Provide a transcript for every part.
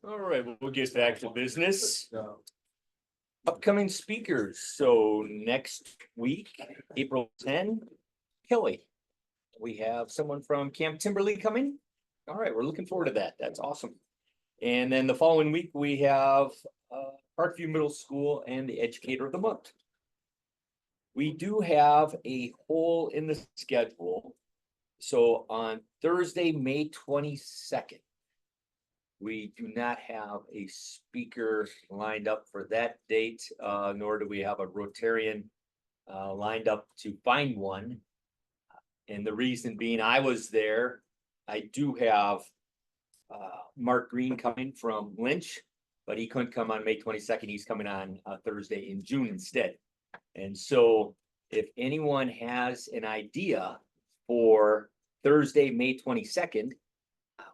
All right, we'll get back to business. Upcoming speakers. So next week, April 10, Kelly. We have someone from Camp Timberley coming. All right, we're looking forward to that. That's awesome. And then the following week, we have Parkview Middle School and the Educator of the Month. We do have a hole in the schedule. So on Thursday, May 22nd, we do not have a speaker lined up for that date, nor do we have a Rotarian lined up to find one. And the reason being, I was there. I do have Mark Green coming from Lynch, but he couldn't come on May 22nd. He's coming on Thursday in June instead. And so if anyone has an idea for Thursday, May 22nd,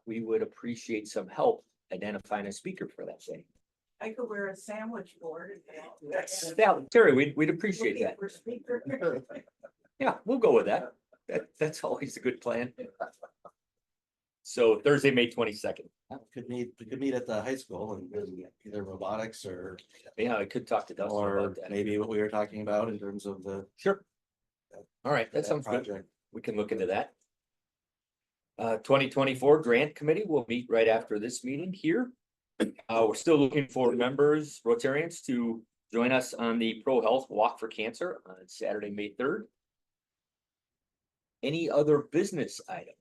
we would appreciate some help identifying a speaker for that day. I could wear a sandwich board. Yeah, Terry, we'd appreciate that. For speaker. Yeah, we'll go with that. That's always a good plan. So Thursday, May 22nd. We could meet at the high school and either robotics or. Yeah, I could talk to Dustin Or about that. maybe what we were talking about in terms of the. Sure. All right, that sounds good. project. We can look into that. 2024 Grant Committee will meet right after this meeting here. We're still looking for members, Rotarians, to join us on the Pro Health Walk for Cancer on Saturday, May 3rd. Any other business item?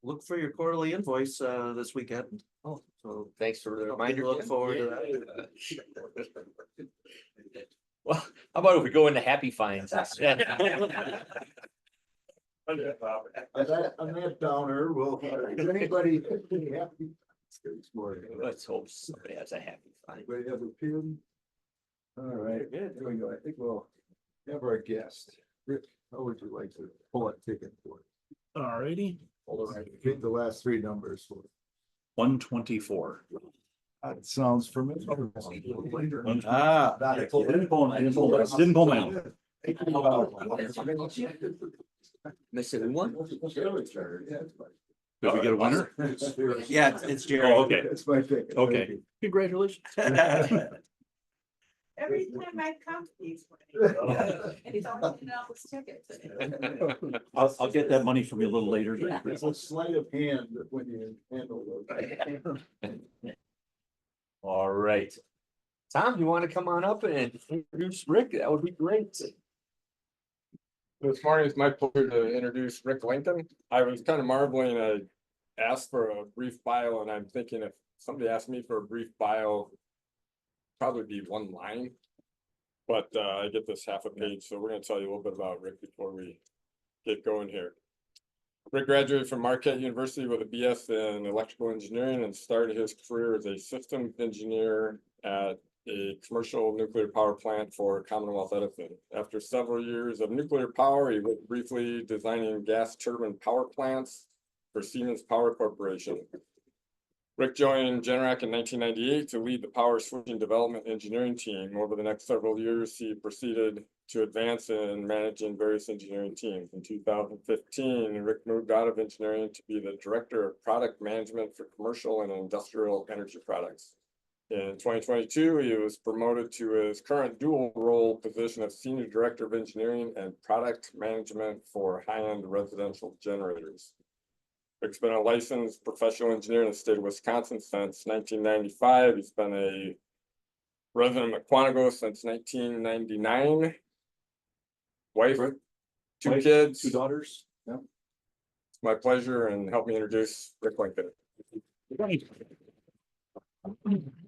Look for your quarterly invoice this weekend. Oh, So thanks for the reminder. look Jim. forward to Yeah. Well, how about if we go into Happy Finds instead? On that downer, will anybody happy? Let's hope somebody has a happy find. Anybody have a pin? All right, there we go. I think we'll have our guest. Rick, how would you like to pull that ticket for? Alrighty, All right, pick the last three numbers for. 124. That sounds familiar. Ah. Didn't pull my own. Missing one? Did we get a winner? Yeah, it's Jerry. Oh, okay, That's my ticket. okay. Congratulations. Every time I come to these. And he's always getting out his tickets. I'll get that money from you a little later. It's a sleight of hand when you handle those. All right. Tom, you want to come on up and introduce Rick? That would be great. This morning it's my pleasure to introduce Rick Lincoln. I was kind of marveling, I asked for a brief bio and I'm thinking if somebody asked me for a brief bio, probably be one line. But I get this half a page, so we're gonna tell you a little bit about Rick before we get going here. Rick graduated from Marquette University with a BS in electrical engineering and started his career as a systems engineer at a commercial nuclear power plant for Commonwealth Edison. After several years of nuclear power, he worked briefly designing gas turbine power plants for Siemens Power Corporation. Rick joined Generac in 1998 to lead the power switching development engineering team. Over the next several years, he proceeded to advance in managing various engineering teams. In 2015, Rick moved out of engineering to be the director of product management for commercial and industrial energy products. In 2022, he was promoted to his current dual role position of Senior Director of Engineering and Product Management for high-end residential generators. Rick's been a licensed professional engineer in the state of Wisconsin since 1995. He's been a resident of Quantico since 1999. Wife, two kids. Two daughters. It's my pleasure, and help me introduce Rick Lincoln.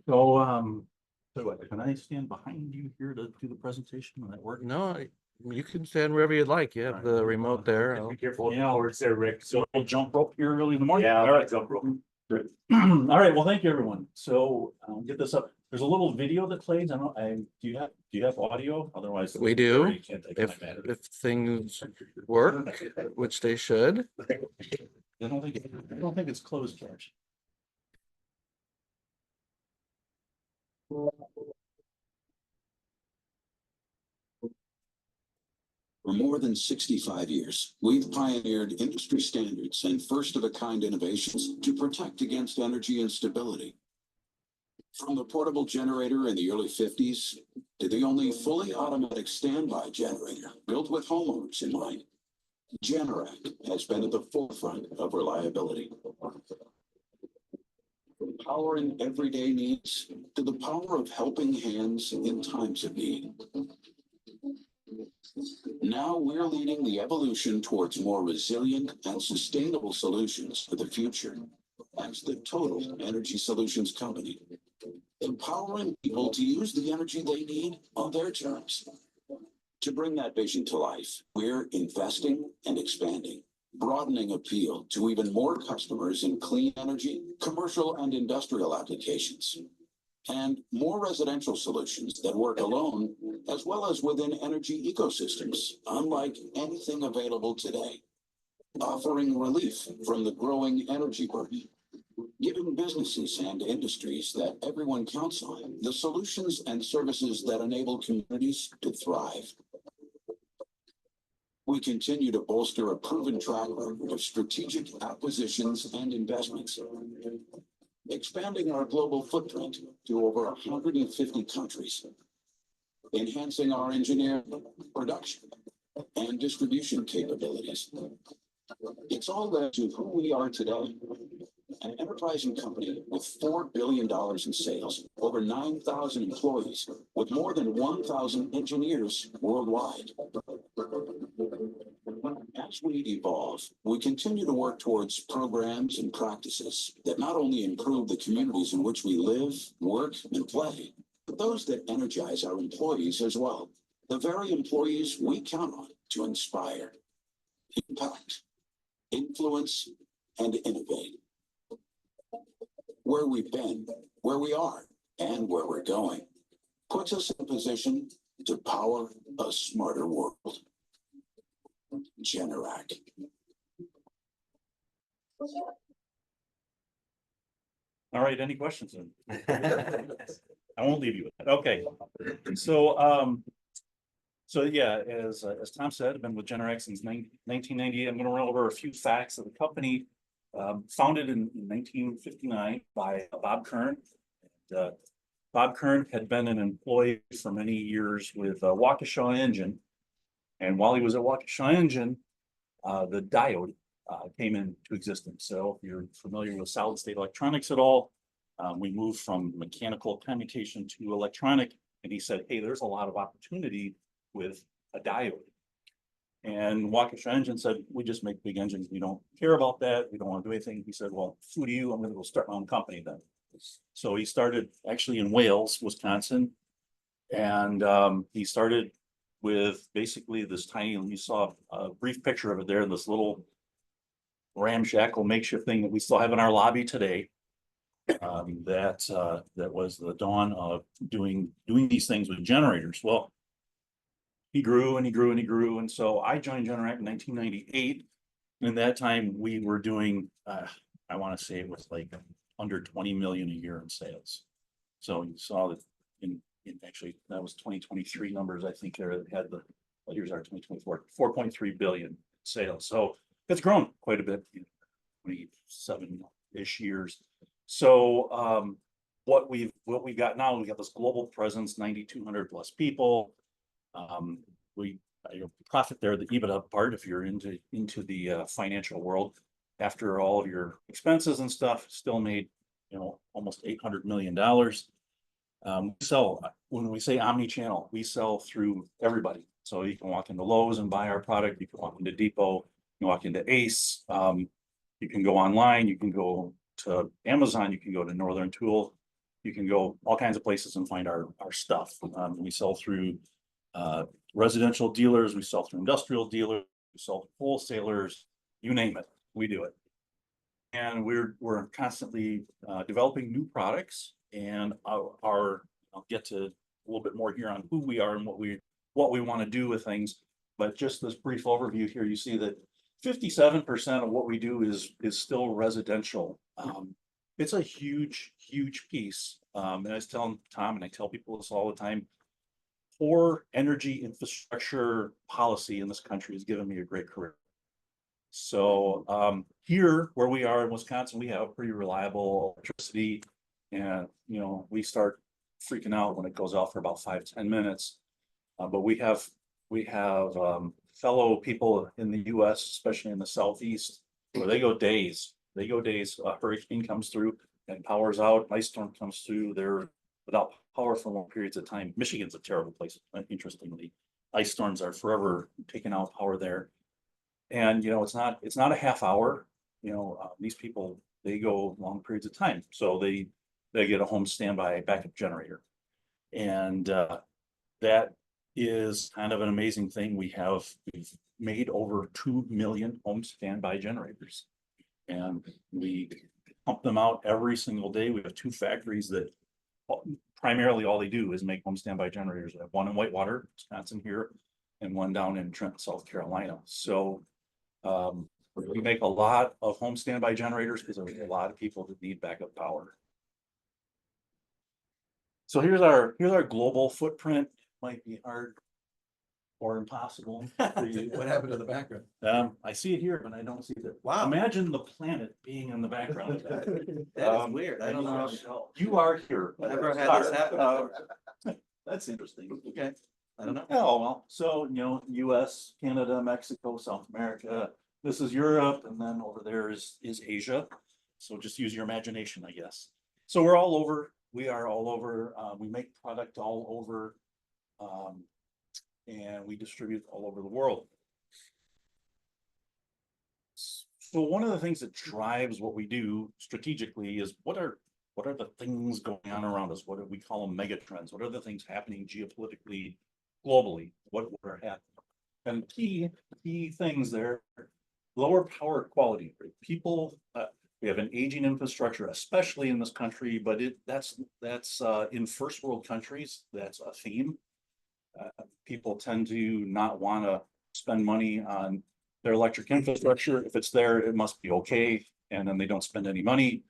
So, can I stand behind you here to do the presentation? Will that work? No, you can stand wherever you'd like. You have the remote there. Be careful. Yeah, Or it's there, Rick. So we'll jump rope here early in the morning. Yeah, All right. jump rope. Great. All right. Well, thank you, everyone. So get this up. There's a little video that plays. Do you have audio? Otherwise, We do. You can't take If, my matter. if things work, which they should. I don't think it's closed, George. For more than 65 years, we've pioneered industry standards and first-of-a-kind innovations to protect against energy instability. From the portable generator in the early 50s to the only fully automatic standby generator built with homeowners in mind, Generac has been at the forefront of reliability. From powering everyday needs to the power of helping hands in times of need. Now we're leading the evolution towards more resilient and sustainable solutions for the future as the total energy solutions company, empowering people to use the energy they need on their terms. To bring that vision to life, we're investing and expanding, broadening appeal to even more customers in clean energy, commercial and industrial applications, and more residential solutions that work alone, as well as within energy ecosystems, unlike anything available today, offering relief from the growing energy burden, giving businesses and industries that everyone counts on the solutions and services that enable communities to thrive. We continue to bolster a proven track record of strategic acquisitions and investments, expanding our global footprint to over 150 countries, enhancing our engineering, production, and distribution capabilities. It's all led to who we are today, an enterprising company with $4 billion in sales, over 9,000 employees, with more than 1,000 engineers worldwide. As we evolve, we continue to work towards programs and practices that not only improve the communities in which we live, work, and play, but those that energize our employees as well. The very employees we count on to inspire, impact, influence, and innovate. Where we've been, where we are, and where we're going puts us in a position to power a smarter world. Generac. All right, any questions? I won't leave you with that. Okay. So yeah, as Tom said, I've been with Generac since 1998. I'm going to run over a few facts of the company. Founded in 1959 by Bob Kern. Bob Kern had been an employee for many years with Waukesha Engine. And while he was at Waukesha Engine, the diode came into existence. So if you're familiar with solid state electronics at all, we moved from mechanical commutation to electronic. And he said, hey, there's a lot of opportunity with a diode. And Waukesha Engine said, we just make big engines. We don't care about that. We don't want to do anything. He said, well, who do you? I'm going to go start my own company then. So he started actually in Wales, Wisconsin. And he started with basically this tiny, you saw a brief picture of it there, this little ramshackle makeshift thing that we still have in our lobby today. That was the dawn of doing these things with generators. Well, he grew and he grew and he grew. And so I joined Generac in 1998. And at that time we were doing, I want to say it was like under 20 million a year in sales. So you saw that actually that was 2023 numbers. I think there had the, what years are 2024, 4.3 billion sales. So it's grown quite a bit, 27-ish years. So what we got now, we got this global presence, 9,200 plus people. We profit there, the EBITDA part, if you're into the financial world, after all of your expenses and stuff, still made almost $800 million. So when we say omni-channel, we sell through everybody. So you can walk into Lowe's and buy our product. You can walk into Depot, you can walk into Ace. You can go online, you can go to Amazon, you can go to Northern Tool, you can go all kinds of places and find our stuff. We sell through residential dealers, we sell through industrial dealers, we sell to wholesalers, you name it, we do it. And we're constantly developing new products, and I'll get to a little bit more here on who we are and what we want to do with things. But just this brief overview here, you see that 57% of what we do is still residential. It's a huge piece. And I was telling Tom, and I tell people this all the time, poor energy infrastructure policy in this country has given me a great career. So here where we are in Wisconsin, we have pretty reliable electricity. And we start freaking out when it goes off for about 5-10 minutes. But we have fellow people in the US, especially in the southeast, where they go days. A hurricane comes through and power's out, ice storm comes through, they're without power for long periods of time. Michigan's a terrible place, interestingly. Ice storms are forever taking out power there. And it's not a half hour. These people, they go long periods of time. So they get a home standby backup generator. And that is kind of an amazing thing. We've made over 2 million home standby generators. And we pump them out every single day. We have 2 factories that primarily all they do is make home standby generators. We have one in Whitewater, Wisconsin here, and one down in Trenton, South Carolina. So we make a lot of home standby generators because there's a lot of people that need backup power. So here's our global footprint. Might be hard or impossible for you. What happened to the background? I see it here, but I don't see it. Wow. Imagine the planet being in the background. That is weird. I don't know. You are here. I've never had this happen before. That's interesting. Okay. I don't know. Oh, well, so, US, Canada, Mexico, South America, this is Europe, and then over there is Asia. So just use your imagination, I guess. So we're all over. We are all over. We make product all over. And we distribute all over the world. So one of the things that drives what we do strategically is what are the things going on around us? What do we call them mega trends? What are the things happening geopolitically, globally? What are happening? And key things there, lower power quality. People, we have an aging infrastructure, especially in this country, but that's in first world countries, that's a theme. People tend to not want to spend money on their electric infrastructure. If it's there, it must be okay. And then they don't spend any money.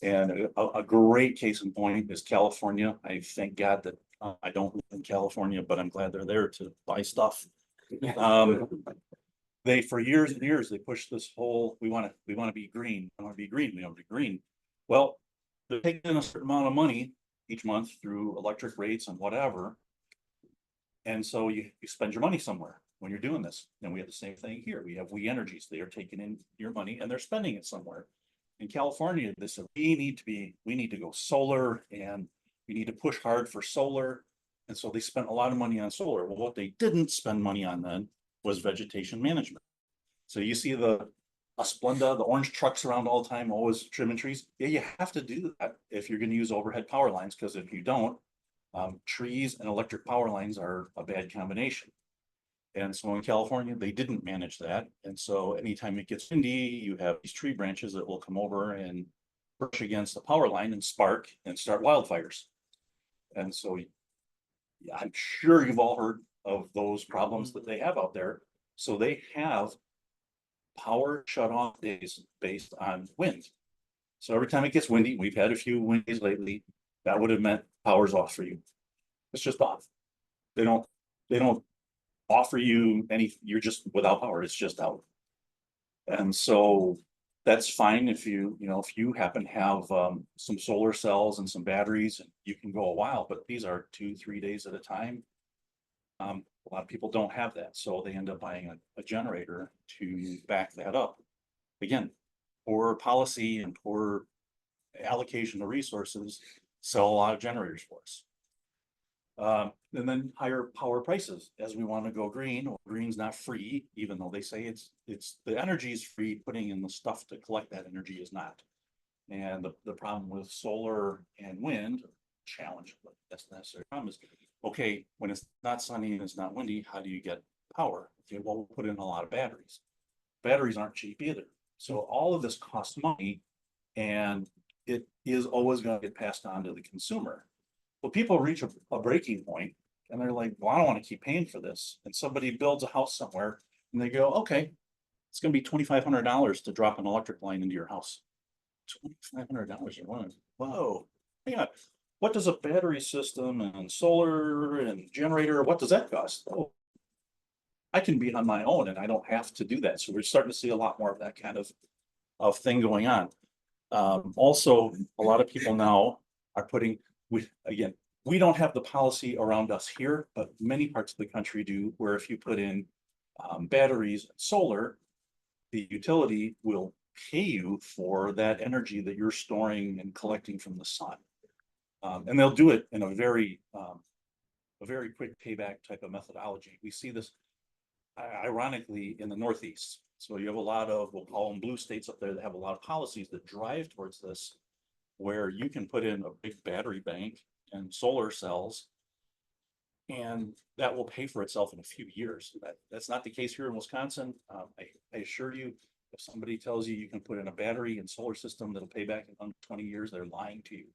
And a great case in point is California. I thank God that I don't live in California, but I'm glad they're there to buy stuff. They, for years and years, they pushed this whole, we want to be green. We want to be green. We want to be green. Well, they're taking a certain amount of money each month through electric rates and whatever. And so you spend your money somewhere when you're doing this. And we have the same thing here. We have We Energies. They are taking in your money and they're spending it somewhere. In California, they said we need to go solar and we need to push hard for solar. And so they spent a lot of money on solar. Well, what they didn't spend money on then was vegetation management. So you see the Splenda, the orange trucks around all the time, always trimming trees. Yeah, you have to do that if you're going to use overhead power lines, because if you don't, trees and electric power lines are a bad combination. And so in California, they didn't manage that. And so anytime it gets windy, you have these tree branches that will come over and brush against the power line and spark and start wildfires. And so I'm sure you've all heard of those problems that they have out there. So they have power shut off days based on wind. So every time it gets windy, we've had a few wind days lately, that would have meant power's off for you. It's just off. They don't offer you any, you're just without power, it's just out. And so that's fine if you happen to have some solar cells and some batteries, and you can go a while, but these are 2-3 days at a time. A lot of people don't have that, so they end up buying a generator to back that up. Again, poor policy and poor allocation of resources sell a lot of generators for us. And then higher power prices as we want to go green. Well, green's not free, even though they say it's the energy is free. Putting in the stuff to collect that energy is not. And the problem with solar and wind, challenge, but that's the necessary problem, is okay, when it's not sunny and it's not windy, how do you get power? Okay, well, we'll put in a lot of batteries. Batteries aren't cheap either. So all of this costs money, and it is always going to get passed on to the consumer. Well, people reach a breaking point and they're like, well, I don't want to keep paying for this. And somebody builds a house somewhere and they go, okay, it's going to be $2,500 to drop an electric line into your house. $2,500 a month. Whoa. Hang on. what does a battery system and solar and generator, what does that cost? Oh, I can be on my own and I don't have to do that. So we're starting to see a lot more of that kind of thing going on. Also, a lot of people now are putting, again, we don't have the policy around us here, but many parts of the country do, where if you put in batteries and solar, the utility will pay you for that energy that you're storing and collecting from the sun. And they'll do it in a very quick payback type of methodology. We see this ironically in the Northeast. So you have a lot of, we'll call them blue states up there that have a lot of policies that drive towards this, where you can put in a big battery bank and solar cells, and that will pay for itself in a few years. That's not the case here in Wisconsin. I assure you, if somebody tells you you can put in a battery and solar system that'll pay back in under 20 years, they're lying to you.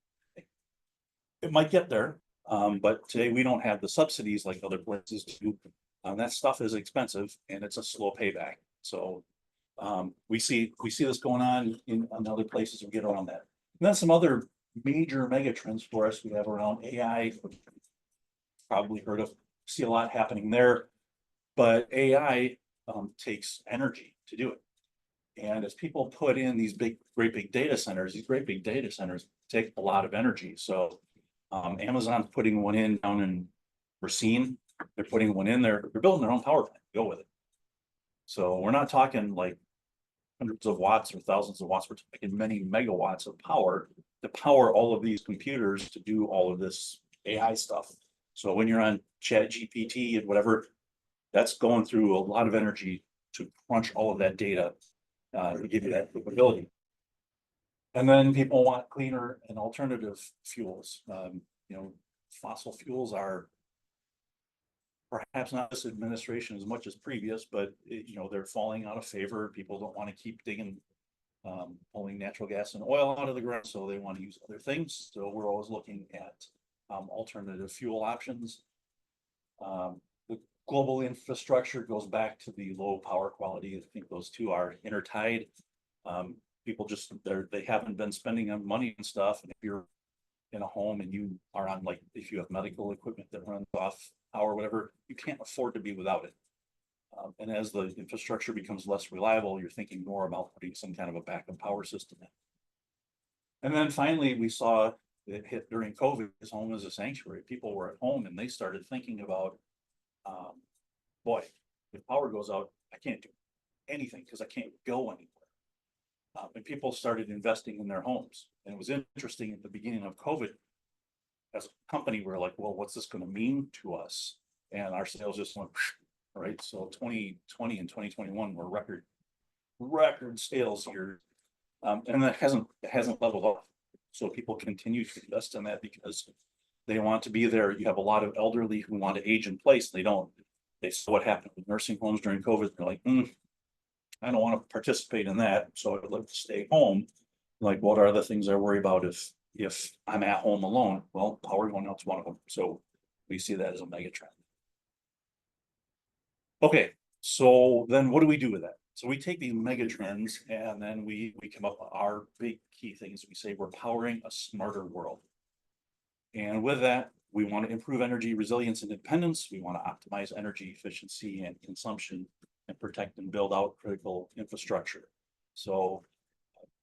It might get there, but today we don't have the subsidies like other places do. That stuff is expensive and it's a slow payback. So we see this going on in other places. We get around that. And then some other major mega trends for us we have around AI. Probably heard of, see a lot happening there, but AI takes energy to do it. And as people put in these great big data centers, take a lot of energy. So Amazon's putting one in down in Racine. They're putting one in there. They're building their own power plant to go with it. So we're not talking like hundreds of watts or thousands of watts. We're talking many megawatts of power to power all of these computers to do all of this AI stuff. So when you're on Chat GPT and whatever, that's going through a lot of energy to crunch all of that data to give you that capability. And then people want cleaner and alternative fuels. Fossil fuels are perhaps not this administration as much as previous, but they're falling out of favor. People don't want to keep digging, pulling natural gas and oil out of the ground, so they want to use other things. So we're always looking at alternative fuel options. The global infrastructure goes back to the low power quality. I think those two are intertied. People just, they haven't been spending on money and stuff. And if you're in a home and you are on, like, if you have medical equipment that runs off power or whatever, you can't afford to be without it. And as the infrastructure becomes less reliable, you're thinking more about putting some kind of a backup power system in. And then finally, we saw it hit during COVID. His home is a sanctuary. People were at home and they started thinking about, boy, if power goes out, I can't do anything because I can't go anywhere. And people started investing in their homes. And it was interesting at the beginning of COVID, as a company, we're like, well, what's this going to mean to us? And our sales just went, right? So 2020 and 2021 were record sales years. And that hasn't leveled off. So people continue to invest in that because they want to be there. You have a lot of elderly who want to age in place. They saw what happened with nursing homes during COVID. They're like, I don't want to participate in that. So I'd like to stay home. Like, what are the things I worry about if I'm at home alone? Well, power going out's one of them. So we see that as a mega trend. Okay, so then what do we do with that? So we take these mega trends and then we come up with our big key things. We say we're powering a smarter world. And with that, we want to improve energy resilience and independence. We want to optimize energy efficiency and consumption and protect and build out critical infrastructure. So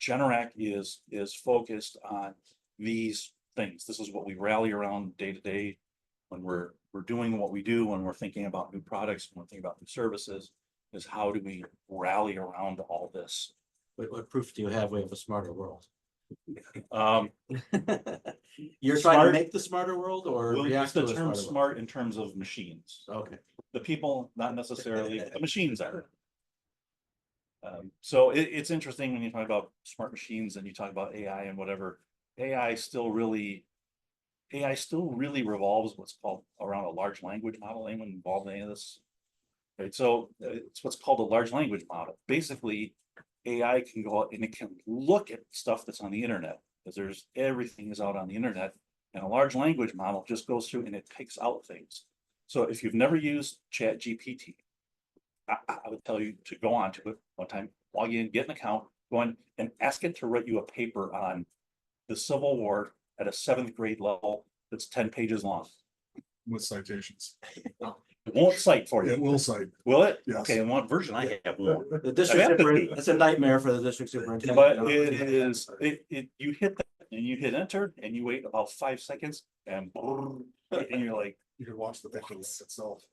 Generac is focused on these things. This is what we rally around day to day when we're doing what we do, when we're thinking about new products, when we're thinking about new services, is how do we rally around all this? What proof do you have we have a smarter world? You're trying to Smart- make the smarter world, or We'll use react the to a term smarter world? smart in terms of machines. Okay. The people, not necessarily, the machines are. So it's interesting when you talk about smart machines and you talk about AI and whatever. AI still really revolves what's called around a large language model. Anyone involved in any of this? Right, so it's what's called a large language model. Basically, AI can go out and it can look at stuff that's on the internet, because everything is out on the internet, and a large language model just goes through and it picks out things. So if you've never used Chat GPT, I would tell you to go onto it one time, log in, get an account, go in and ask it to write you a paper on the Civil War at a 7th grade level that's 10 pages long. with citations. It won't cite for It you, will cite. will it? Yes. Okay, and what version I have won't. The district I have to superintendent, do. it's a nightmare for the district superintendent. But it is, you hit that and you hit enter and you wait about 5 seconds and you're like, You can watch the picture itself.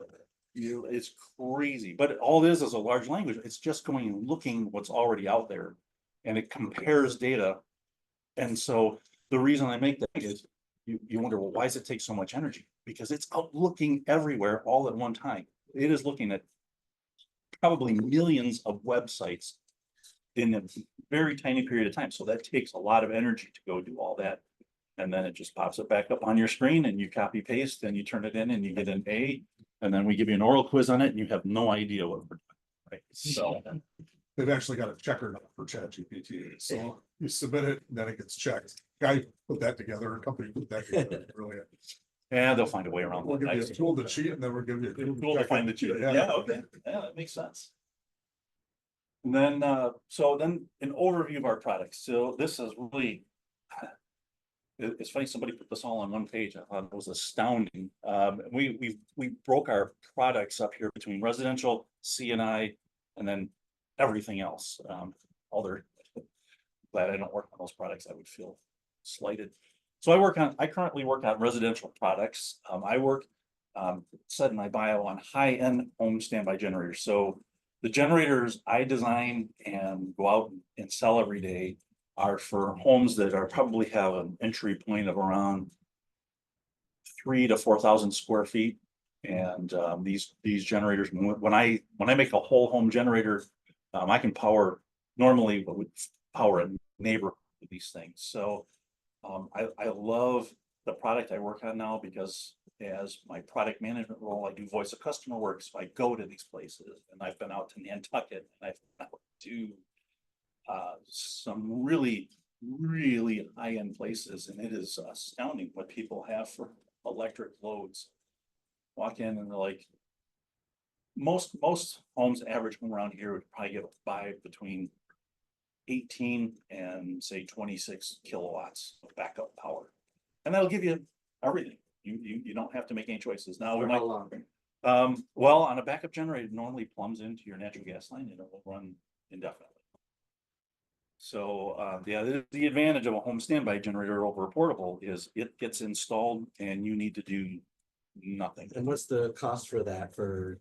it's crazy. But all it is a large language. It's just going and looking what's already out there. And it compares data. And so the reason I make that is you wonder, well, why does it take so much energy? Because it's out looking everywhere all at one time. It is looking at probably millions of websites in a very tiny period of time. So that takes a lot of energy to go do all that. And then it just pops it back up on your screen and you copy paste and you turn it in and you get an A. And then we give you an oral quiz on it and you have no idea what we're doing. Right. So They've actually got a checker now for ChatGPT. So you submit it, then it gets checked. Guy put that together, a company put that together, really. yeah, they'll find a way around We'll that. give you a Nice. tool to cheat and then we'll give you. a tool Cool to check find it. the cheat. Yeah, okay. Yeah, that makes sense. And then, so then an overview of our products. So this is really, it's funny, somebody put this all on one page. I thought it was astounding. We broke our products up here between residential, CNI, and then everything else. Other, glad I don't work on those products. I would feel slighted. So I currently work on residential products. I work, said in my bio, on high-end home standby generators. So the generators I design and go out and sell every day are for homes that are probably have an entry point of around 3,000 to 4,000 square feet. And these generators, when I make a whole home generator, I can power normally what would power a neighborhood with these things. So I love the product I work on now because as my product management role, I do voice of customer work. So I go to these places and I've been out to Nantucket and I've been out to some really, really high-end places. And it is astounding what people have for electric loads. Walk in and they're like, most homes, average home around here would probably get by between 18 and say 26 kilowatts of backup power. And that'll give you everything. You don't have to make any choices. Now, For we how might, long? well, on a backup generator, it normally plumbs into your natural gas line and it will run indefinitely. So, yeah, the advantage of a home standby generator over a portable is it gets installed and you need to do nothing. And what's the cost for that for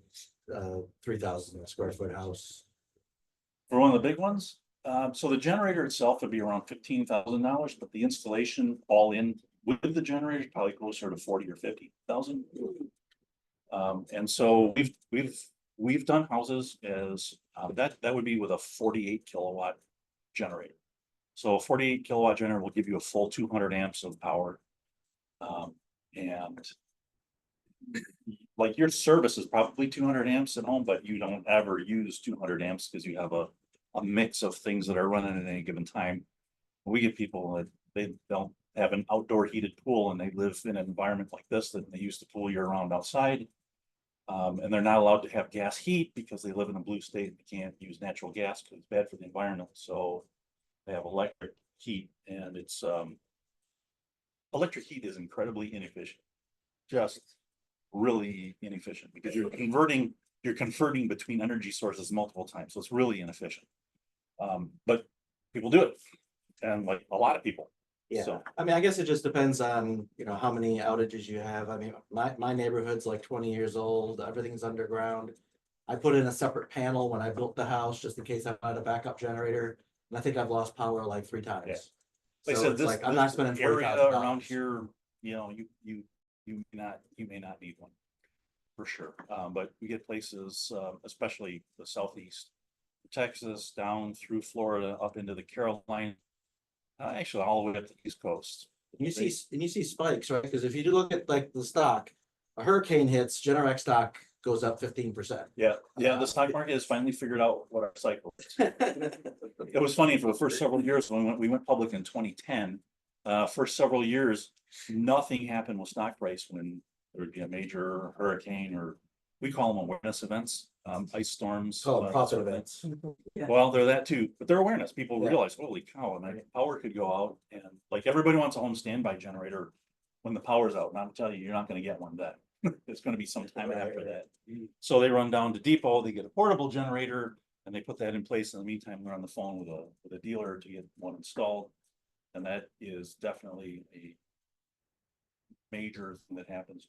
3,000 square foot house? For one of the big ones, so the generator itself would be around $15,000, but the installation all in with the generator is probably closer to 40 or 50,000. And so we've done houses as that would be with a 48 kilowatt generator. So a 48 kilowatt generator will give you a full 200 amps of power. And like your service is probably 200 amps at home, but you don't ever use 200 amps because you have a mix of things that are running at any given time. We get people that they don't have an outdoor heated pool and they live in an environment like this that they use the pool year round outside. And they're not allowed to have gas heat because they live in a blue state and they can't use natural gas because it's bad for the environment. So they have electric heat and it's electric heat is incredibly inefficient. Just really inefficient because you're converting between energy sources multiple times. So it's really inefficient. But people do it. And like a lot of people. Yeah, So, I mean, I guess it just depends on, how many outages you have. I mean, my neighborhood's like 20 years old, everything's underground. I put in a separate panel when I built the house, just in case I had a backup generator, and I think I've lost power like 3 times. Yeah. So like I said, it's this, like, I'm not this spending area $40,000. around here, you may not need one. For sure, but we get places, especially the southeast, Texas down through Florida up into the Carolinas, actually all the way up to the East Coast. You see spikes, right? Because if you do look at like the stock, a hurricane hits, Generac stock goes up 15%. Yeah, the stock market has finally figured out what our cycle is. It was funny for the first several years when we went public in 2010. First several years, nothing happened with stock price when there would be a major hurricane, or we call them awareness events. ice storms. So profit events. Well, they're that too, but they're awareness. People Yeah. realize, holy cow, my power could go out, and like everybody wants a home standby generator when the power's out, and I'm telling you, you're not gonna get one then. It's gonna be some time after that. So they run down to depot, they get a portable generator, and they put that in place. In the meantime, they're on the phone with a dealer to get one installed. And that is definitely a major thing that happens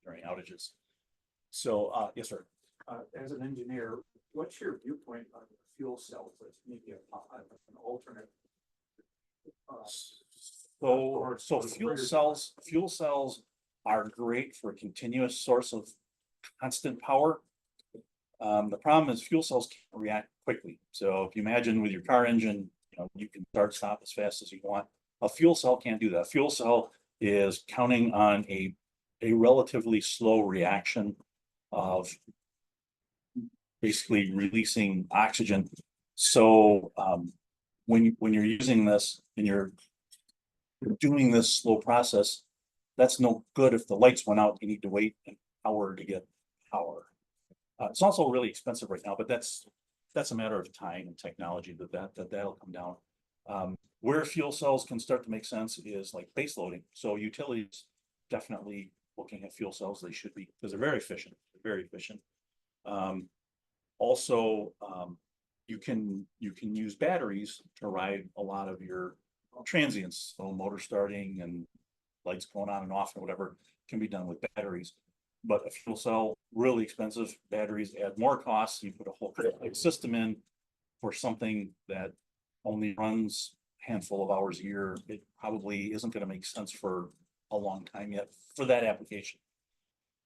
during outages. So, yes, sir. As an engineer, what's your viewpoint on the fuel cells as maybe an alternate? So fuel cells are great for a continuous source of constant power. The problem is fuel cells can't react quickly. So if you imagine with your car engine, you can start, stop as fast as you want. A fuel cell can't do that. Fuel cell is counting on a relatively slow reaction of basically releasing oxygen. So when you're using this and you're doing this slow process, that's no good. If the lights went out, you need to wait an hour to get power. It's also really expensive right now, but that's a matter of time and technology that'll come down. Where fuel cells can start to make sense is like base loading. So utilities definitely looking at fuel cells. They should be, because they're very efficient. They're very efficient. Also, you can use batteries to ride a lot of your transients. So motor starting and lights going on and off or whatever can be done with batteries. But a fuel cell, really expensive. Batteries add more costs. You put a whole system in for something that only runs a handful of hours a year. It probably isn't going to make sense for a long time yet for that application.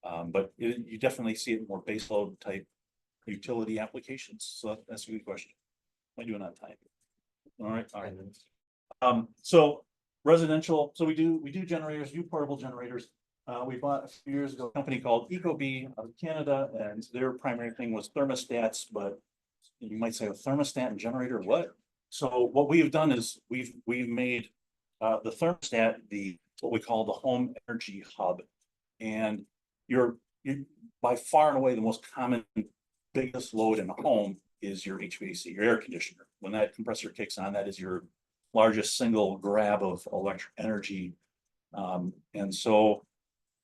But you definitely see it in more baseload type utility applications. So that's a good question. Am I doing on time? All right. All right. So residential. So we do generators, portable generators. We bought a few years ago a company called Ecobee out of Canada, and their primary thing was thermostats. But you might say a thermostat and generator, what? So what we've done is we've made the thermostat what we call the home energy hub, and you're by far and away the most common biggest load in a home is your HVAC, your air conditioner. When that compressor kicks on, that is your largest single grab of electric energy. And so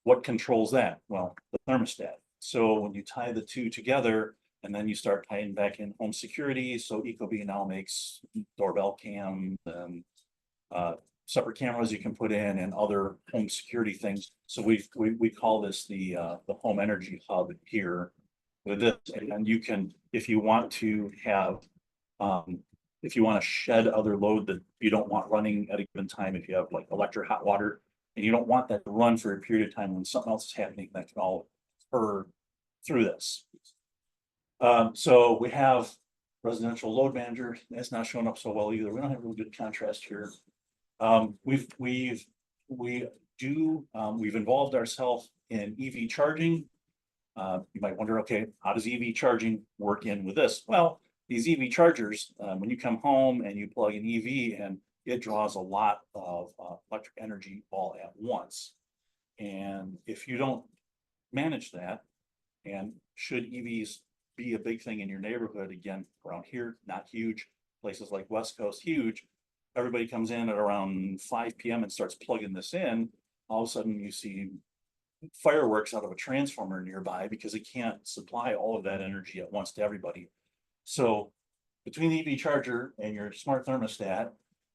what controls that? Well, the thermostat. So when you tie the two together and then you start tying back in home security, so Ecobee now makes doorbell cam and separate cameras you can put in and other home security things. So we call this the home energy hub here with this, and you can, if you want to have, if you want to shed other load that you don't want running at a given time, if you have like electric hot water and you don't want that to run for a period of time when something else is happening, that can all occur through this. So we have residential load manager. That's not showing up so well either. We don't have really good contrast here. We've involved ourselves in EV charging. You might wonder, okay, how does EV charging work in with this? Well, these EV chargers, when you come home and you plug an EV and it draws a lot of electric energy all at once. And if you don't manage that, and should EVs be a big thing in your neighborhood, again, around here, not huge, places like West Coast, huge, everybody comes in at around 5 p.m. and starts plugging this in, all of a sudden you see fireworks out of a transformer nearby because it can't supply all of that energy at once to everybody. So between the EV charger and your smart thermostat,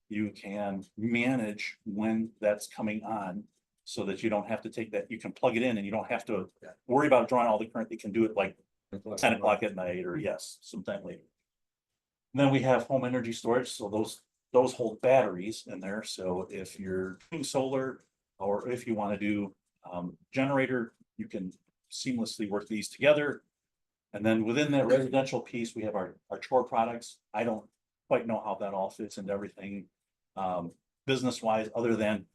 you can manage when that's coming on so that you don't have to take that, you can plug it in and you don't have to worry about drawing all the current. You can do it like 10 o'clock at night or sometime later. And then we have home energy storage. So those hold batteries in there. So if you're doing solar or if you want to do generator, you can seamlessly work these together. And then within that residential piece, we have our chore products. I don't quite know how that all fits into everything business wise, other than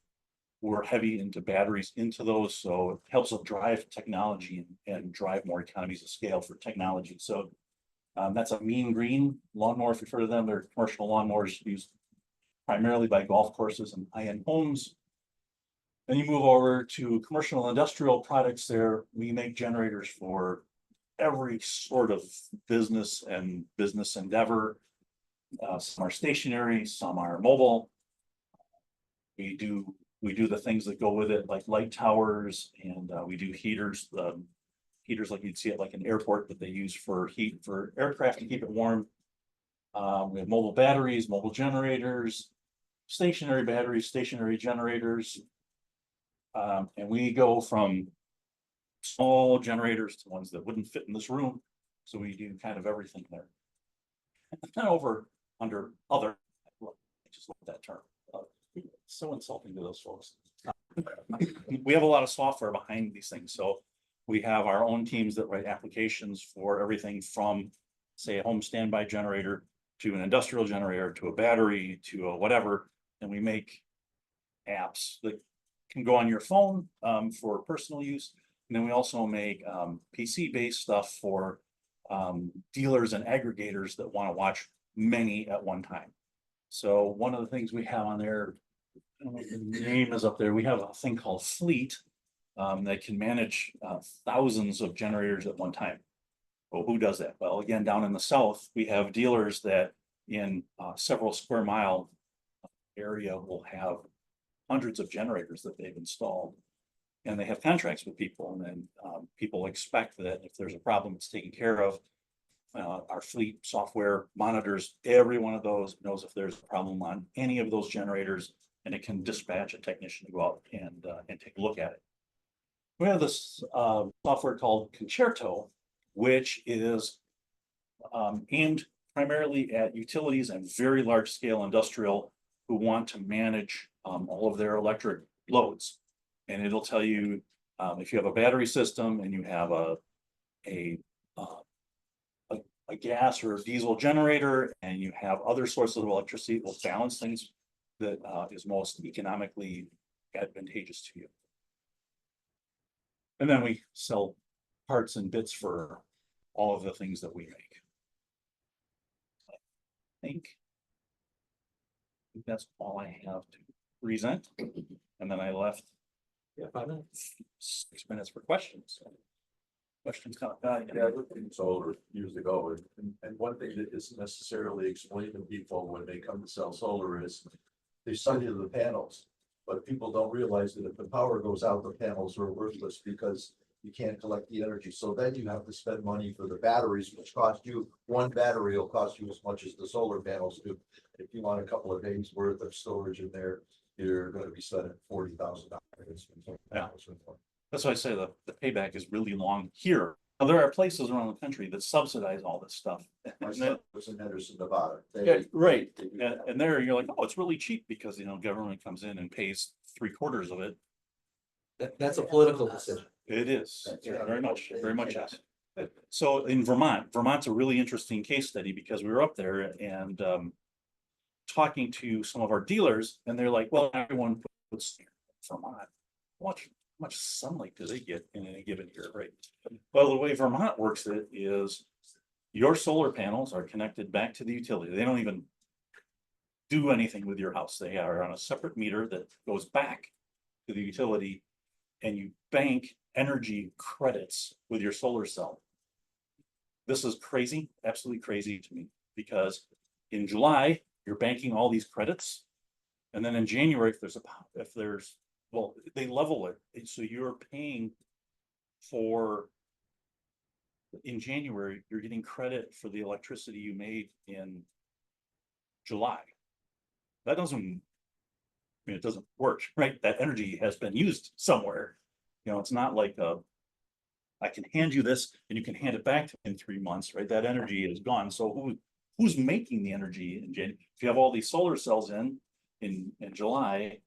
we're heavy into batteries into those. So it helps us drive technology and drive more economies of scale for technology. So that's a Mean Green lawnmower. If you've heard of them, they're commercial lawnmowers used primarily by golf courses and high-end homes. Then you move over to commercial and industrial products there. We make generators for every sort of business and business endeavor. Some are stationary, some are mobile. We do the things that go with it, like light towers, and we do heaters. Heaters like you'd see at like an airport that they use for heat for aircraft to keep it warm. We have mobile batteries, mobile generators, stationary batteries, stationary generators. And we go from small generators to ones that wouldn't fit in this room. So we do kind of everything there. And over under other, I just love that term. It's so insulting to those folks. We have a lot of software behind these things. So we have our own teams that write applications for everything from, say, a home standby generator to an industrial generator, to a battery, to a whatever. And we make apps that can go on your phone for personal use. And then we also make PC-based stuff for dealers and aggregators that want to watch many at one time. So one of the things we have on there, I don't know if the name is up there, we have a thing called Fleet that can manage thousands of generators at one time. Well, who does that? Well, again, down in the south, we have dealers that in several square mile area will have hundreds of generators that they've installed. And they have contracts with people, and then people expect that if there's a problem, it's taken care of. Our Fleet software monitors every one of those, knows if there's a problem on any of those generators, and it can dispatch a technician to go out and take a look at it. We have this software called Concerto, which is aimed primarily at utilities and very large scale industrial who want to manage all of their electric loads. And it'll tell you if you have a battery system and you have a gas or a diesel generator and you have other sources of electricity, it will balance things that is most economically advantageous to you. And then we sell parts and bits for all of the things that we make. I think that's all I have to present. And then I left 5 minutes, 6 minutes for questions. Questions come. Yeah, I looked in solar years ago, and one thing that isn't necessarily explained to people when they come to sell solar is they sell you the panels, but people don't realize that if the power goes out, the panels are worthless because you can't collect the energy. So then you have to spend money for the batteries, which cost you, one battery will cost you as much as the solar panels do. If you want a couple of days worth of storage in there, you're going to be spending $40,000. Yeah. That's why I say the payback is really long here. Now, there are places around the country that subsidize all this stuff. My son was in Henderson, Nevada. Yeah, right. And there you're like, oh, it's really cheap because, you know, government comes in and pays 3/4 of it. That's a political decision. It is, very much is. So in Vermont's a really interesting case study because we were up there and talking to some of our dealers, and they're like, well, everyone puts Vermont. How much sunlight do they get in any given year, right? Well, the way Vermont works it is your solar panels are connected back to the utility. They don't even do anything with your house. They are on a separate meter that goes back to the utility, and you bank energy credits with your solar cell. This is crazy, absolutely crazy to me, because in July, you're banking all these credits. And then in January, well, they level it. So you're paying for, in January, you're getting credit for the electricity you made in July. That doesn't, it doesn't work, right? That energy has been used somewhere. You know, it's not like I can hand you this and you can hand it back to me in 3 months, right? That energy is gone. So who's making the energy in January? If you have all these solar cells in July,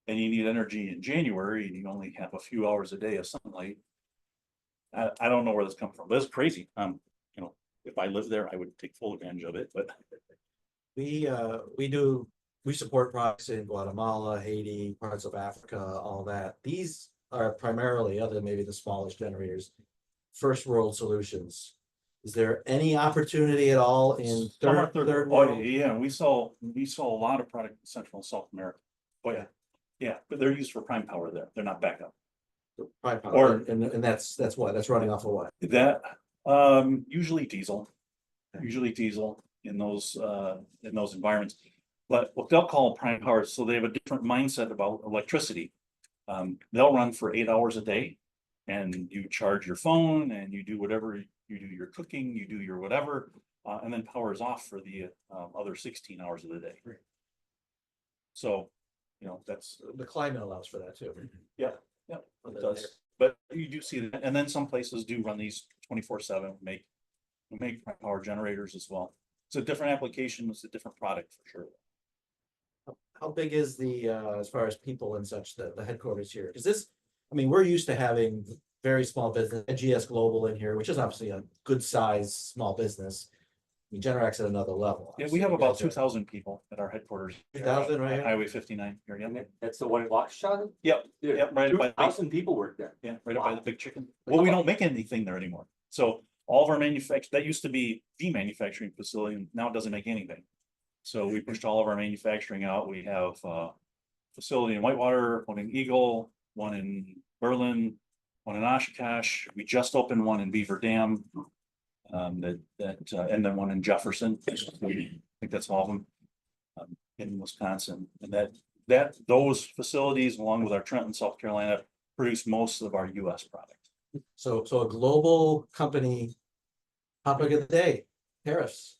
and you need energy in January, and you only have a few hours a day of sunlight. I don't know where this comes from, but it's crazy. You know, if I lived there, I would take full advantage of it, but. We support projects in Guatemala, Haiti, parts of Africa, all that. These are primarily, other than maybe the smallest generators, first world solutions. Is there any opportunity at all in third Oh, world? yeah, we saw a lot of product in Central and South America. Oh yeah, yeah, but they're used for prime power there. They're not backup. Prime power, Or- and that's what, that's running off of what? That, usually diesel. Usually diesel in those environments. But what they'll call prime power, so they have a different mindset about electricity. They'll run for 8 hours a day. And you charge your phone and you do whatever, you do your cooking, you do your whatever, and then power is off for the other 16 hours of the day. So, you know, that's, The climate allows for that too. yeah, it does. But you do see that, and then some places do run these 24/7, make prime power generators as well. It's a different application, it's a different product for sure. How big is the, as far as people and such, the headquarters here? Cause this, I mean, we're used to having very small business, a GS Global in here, which is obviously a good size, small business. I mean, Generac's at another level. Yeah, we have about 2,000 people at our headquarters. 2,000 right here? Highway 59 here, yeah. That's the one in Waukesha? Yep, yep, right up by, 2,000 people work there. yeah, right up by the big chicken. Well, we don't make anything there anymore. So all of our that used to be the manufacturing facility, and now it doesn't make anything. So we pushed all of our manufacturing out. We have a facility in Whitewater, one in Eagle, one in Berlin, one in Oshkosh. We just opened one in Beaver Dam. And then one in Jefferson. I think that's all of them. In Wisconsin, and those facilities, along with our Trenton, South Carolina, produce most of our US product. So a global company, topic of the day, tariffs.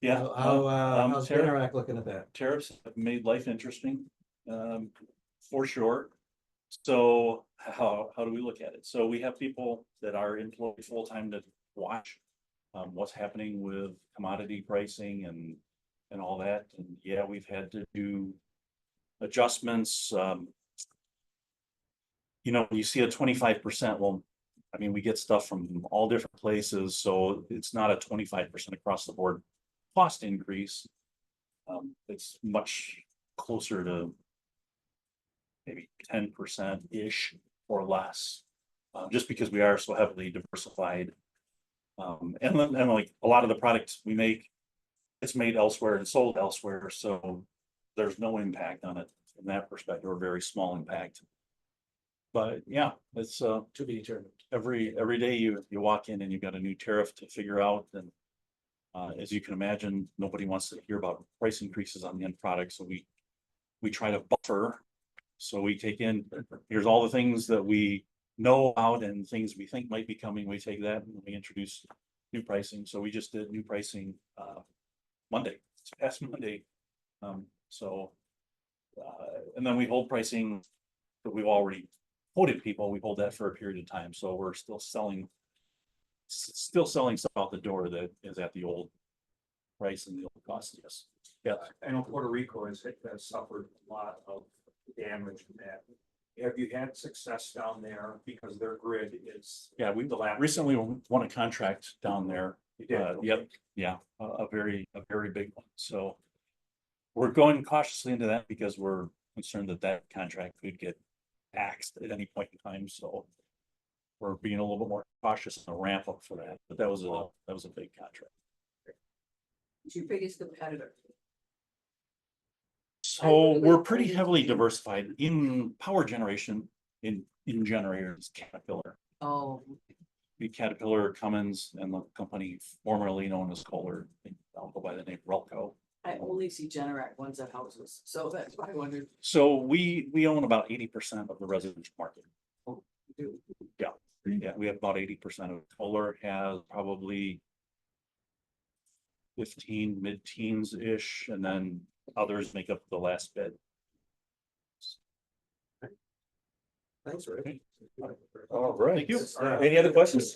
Yeah. How's tariff- Generac looking at that? Tariffs have made life interesting, for sure. So how do we look at it? So we have people that are employed full-time to watch what's happening with commodity pricing and all that. And yeah, we've had to do adjustments. You know, you see a 25%, well, I mean, we get stuff from all different places, so it's not a 25% across the board cost increase. It's much closer to maybe 10%-ish or less, just because we are so heavily diversified. And like a lot of the products we make, it's made elsewhere and sold elsewhere, so there's no impact on it from that perspective, or very small impact. But yeah, it's To be determined. every day you walk in and you've got a new tariff to figure out, and as you can imagine, nobody wants to hear about price increases on the end product, so we try to buffer. So we take in, here's all the things that we know about and things we think might be coming. We take that and we introduce new pricing. So we just did new pricing Monday, it's past Monday. And then we hold pricing that we've already quoted people. We hold that for a period of time. So we're still selling stuff out the door that is at the old price and the old cost. Yes. Yeah. I know Puerto Rico has suffered a lot of damage from that. Have you had success down there because their grid is? Yeah, we recently won a contract down there. You did? Yep, yeah, a very big one. So we're going cautiously into that because we're concerned that contract could get axed at any point in time. So we're being a little bit more cautious in the ramp up for that. But that was a big contract. Who's your biggest competitor? So we're pretty heavily diversified in power generation, in generators, Caterpillar. Oh, Caterpillar, Cummins, and the company formerly known as Kohler. I'll go by the name Relco. I only see Generac ones at houses, so that's why I wondered. So we own about 80% of the residential market. Yeah, we have about 80% of it. Kohler has probably 15, mid-teens-ish, and then others make up the last bit. Thanks, Rick. All right. Thank you. Any other questions?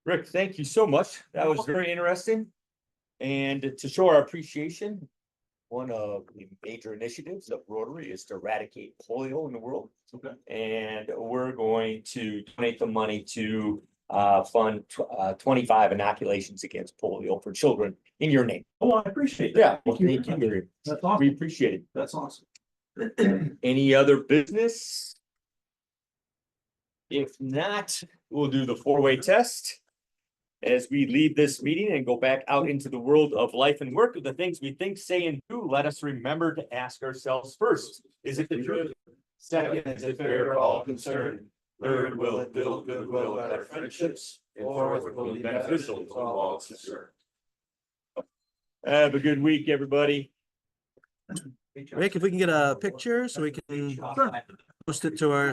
Rick, thank you so much. That was very interesting. And to show our appreciation, one of the major initiatives of Rotary is to eradicate polio in the world. Okay. And we're going to donate the money to fund 25 inoculations against polio for children in your name. Oh, I appreciate that. Yeah, well, thank you, Rick. That's awesome. We appreciate it. That's awesome. Any other business? If not, we'll do the four-way test. As we leave this meeting and go back out into the world of life and work, the things we think, say, and do, let us remember to ask ourselves first. Is it the truth? Second is if fair to all concerned. Third, will it build goodwill at our friendships? And fourth, will it be beneficial to all concerned. Have a good week, everybody. Rick, if we can get a picture so we can post it to our